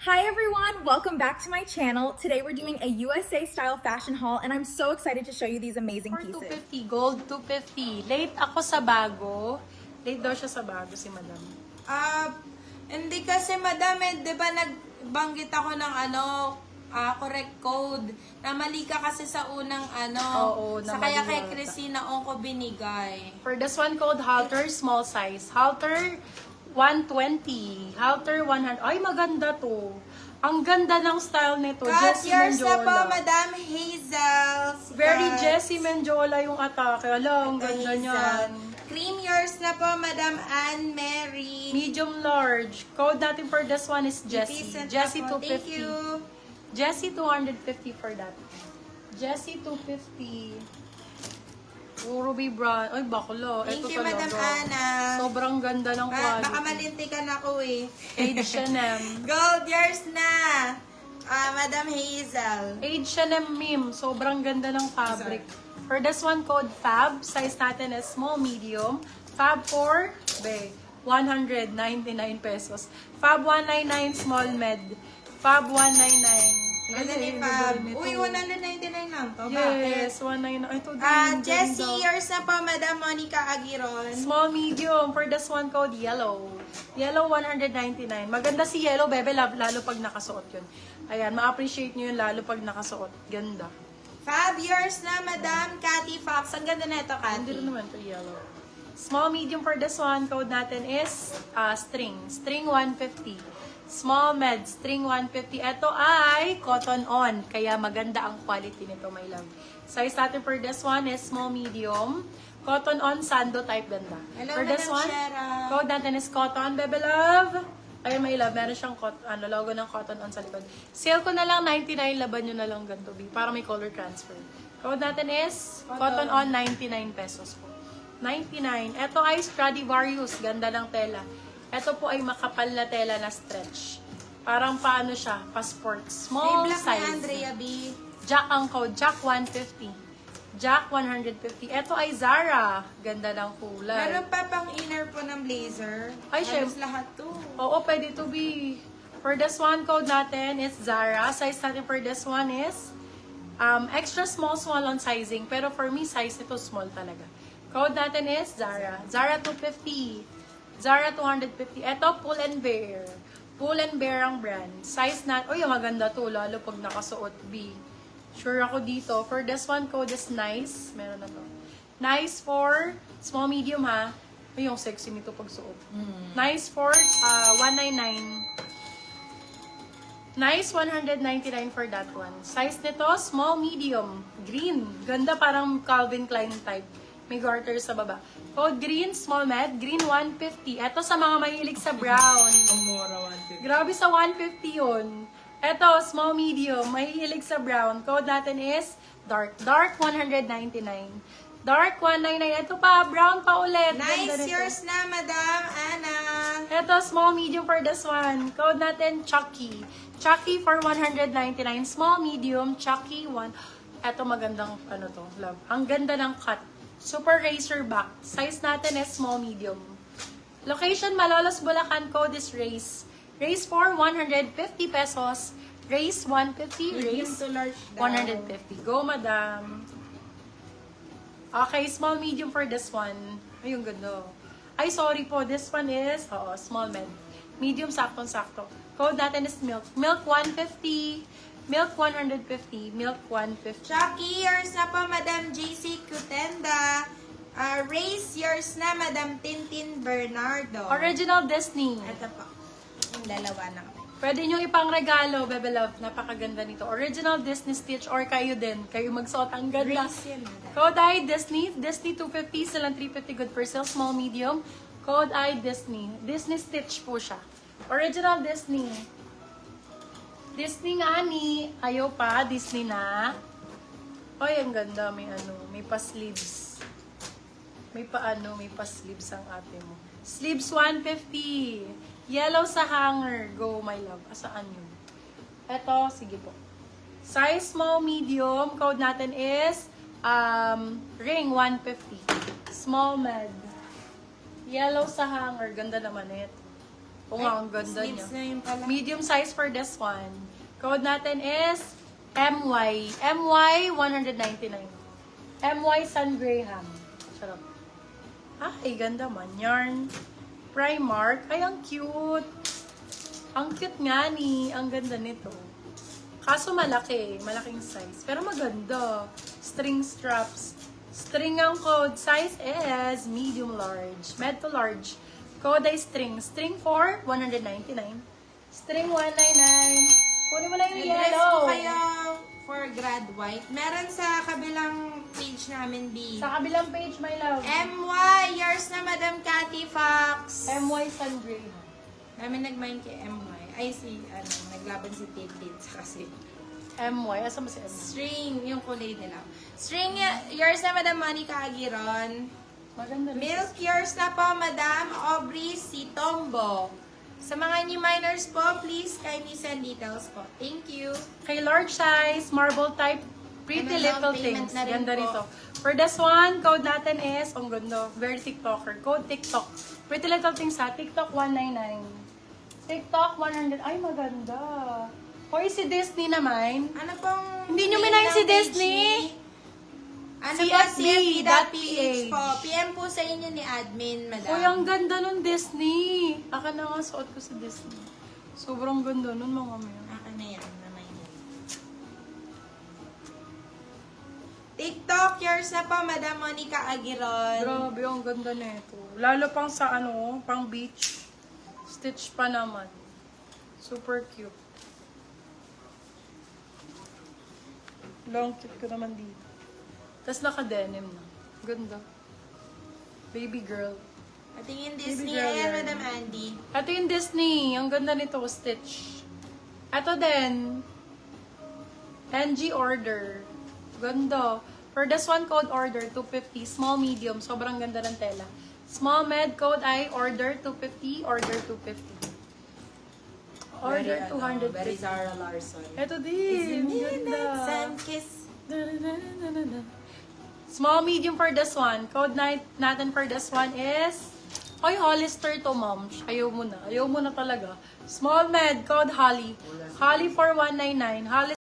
Hi everyone, welcome back to my channel. Today we're doing a USA style fashion haul and I'm so excited to show you these amazing For pieces. 250, gold 250. Late ako sa bago. Late daw siya sa bago si madam. Hindi kasi madam, di ba nagbanggit ako ng correct code. Namali ka kasi sa unang Oo, sa namali kaya kay yata. Christina ko binigay. For this one code, halter, small size. Halter, 120. Halter, 100. Ay, maganda to. Ang ganda ng style nito. Cut Jessie yours na po, Mendiola. Madam Hazel. Very Cut. Jessie Mendiola yung atake. Ala, ang ganda Hazel. niyan. Cream yours na po, Madam Anne Mary. Medium large. Code natin for this one is Jessie. Decent Jessie na po. 250. Thank you. Jessie 250 for that. Jessie 250. Ruby brown. Ay, bakla. Thank Ito you, talaga. Madam Ana. Sobrang ganda ng quality. Baka malintikan ako eh. Age H&M. Gold yours na, Madam Hazel. H&M meme. Sobrang ganda ng fabric. For this one, code FAB. Size natin is small, medium. FAB 4, 199 pesos. FAB 199, small, med. FAB 199. Ganda ni Fab. Uy, 199 lang to. Yes, 199. Ay, ito din. Jessie, ganda. yours na po, Madam Monica Aguiron. Small, medium. For this one, code yellow. Yellow, 199. Maganda si yellow, bebe, lalo pag nakasuot yun. Ayan, ma-appreciate nyo yun lalo pag nakasuot. Ganda. Fab, yours na, Madam Cathy Fox. Ang ganda na ito, Hindi Cathy. rin naman ito yellow. Small, medium for this one, code natin is string. String 150. Small med, string 150. Ito ay cotton on. Kaya maganda ang quality nito, my love. Size natin for this one is small, medium. Cotton on, sando type ganda. Hello, For this Madam one, Shera. code natin is cotton, bebe love. Ayun, my love, meron siyang logo ng cotton on sa likod. Sale ko na lang 99, laban nyo na lang ganito, B, para may color transfer. Code natin is cotton on, 99 pesos po. 99. Ito ay Stradivarius, ganda ng tela. Ito po ay makapal na tela na stretch. Parang paano siya, passport. Small May black size. na Andrea B. Jack ang code, Jack 150. Jack 150. Ito ay Zara. Ganda ng kulay. Meron pa pang inner po ng blazer. Ay, Halos syempre. lahat to. Oo, pwede to be. For this one, code natin is Zara. Size natin for this one is extra small on sizing. Pero for me, size ito small talaga. Code natin is Zara. Zara 250. Zara 250. Ito, Pull and Bear. Pull and Bear ang brand. Size na, uy, maganda to, lalo pag nakasuot B. Sure ako dito. For this one, code is nice. Meron na to. Nice for small, medium ha. Uy, yung sexy nito pag suot. Nice for 199. Nice 199 for that one. Size nito, small, medium. Green. Ganda, parang Calvin Klein type. May garter sa baba. Code green, small med, green 150. Ito sa mga mahilig sa brown. Umura 150. Grabe sa 150 yun. Ito, small, medium, mahilig sa brown. Code natin is dark. Dark 199. Dark 199. Ito pa, brown pa ulit. Ganda Nice, nito. yours na, Madam Anna. Ito, small, medium for this one. Code natin, Chucky. Chucky for 199. Small, medium, Chucky 1. Ito, magandang, love. Ang ganda ng cut. Super racer back. Size natin is small, medium. Location, Malolos, Bulacan. Code is Race. Race for 150 pesos. Race 150. Medium Race to large daw. 150. Go, madam. Okay, small, medium for this one. Ay, yung ganda. Ay, sorry po. This one is, small, med. Medium, saktong-sakto. Code natin is milk. Milk 150. Milk 150. Milk 150. Chucky, yours na po, Madam JC Cutenda. Race, yours na, Madam Tintin Bernardo. Original Disney. Ito po. Yung dalawa na kami. Pwede nyo ipang regalo, Bebe Love. Napakaganda nito. Original Disney Stitch or kayo din. Kayo magsuot. Ang ganda. Race yun, Madam. Code I Disney. Disney 250. Silang 350. Good for sale. Small, medium. Code I Disney. Disney Stitch po siya. Original Disney. Disney nga ni. Ayaw pa. Disney na. Ay, ang ganda. May pa-sleeves. May pa-sleeves ang ate mo. Sleeves 150. Yellow sa hanger. Go, my love. Asaan yun? Eto, sige po. Size small, medium. Code natin is ring 150. Small med. Yellow sa hanger. Ganda naman ito. Oo nga, ang ganda niya. Sleeves na yun pala. Medium size for this one. Code natin is MY. MY 199. MY Sun Graham. Sarap. Ay, ganda man. Yarn. Primark. Ay, ang cute. Ang cute nga ni. Ang ganda nito. Kaso malaki. Malaking size. Pero maganda. String straps. String ang code. Size is medium large. Med to large. Code ay string. String 4, 199. String 199. Kunin mo lang yung Dress ko yellow. kayo for grad white. Meron sa kabilang page namin, B. Sa kabilang page, my love. MY, yours na Madam Cathy Fox. MY Sun Graham. Namin nag-mind kay MY. Ay, naglaban si Tidlits kasi. MY. Asa mo si MY? String, yung kulay nila. String, yours na Madam Monica Aguiron. Maganda rin. Milk, yours na po Madam Aubrey Sitombo. Sa mga new minors po, please kindly send details po. Thank you. Kay large size, marble type, pretty Ano little lang, payment things. na rin Ganda po. rito. For this one, code natin is, ang ganda, very TikToker. Code TikTok. Pretty little things ha, TikTok 199. TikTok 100. Ay, maganda. Hoy, si Disney naman. Ano pong... Hindi nyo name minayin ng si page Disney? ni? Ano po? CFB.ph CFB.ph po. PM po sa inyo ni admin, madam. Uy, ang ganda nun, Disney. Aka na nga, suot ko sa Disney. Sobrang ganda nun, mga maya. Akin na yan, naman yan. TikTok, yours na po, Madam Monica Aguiron. Grabe, ang ganda nito. Lalo pang sa pang beach. Stitch pa naman. Super cute. Long cute ko naman dito. Tapos naka-denim na. Ganda. Baby girl. Patingin Disney. Baby girl Ayan, yan. Madam Andy. Ito yung Disney. Ang ganda nito, stitch. Ito din. NG order. Ganda. For this one, code order, 250. Small, medium. Sobrang ganda ng tela. Small, med, code ay order 250, order 250. Order 250. Very Zara Larson. Ito din. Ganda. Sun kiss. Small, medium for this one. Code natin for this one is... Ay, Hollister to, ma'am. Ayaw mo na. Ayaw mo na talaga. Small med, code Holly. Holly for 199. Holly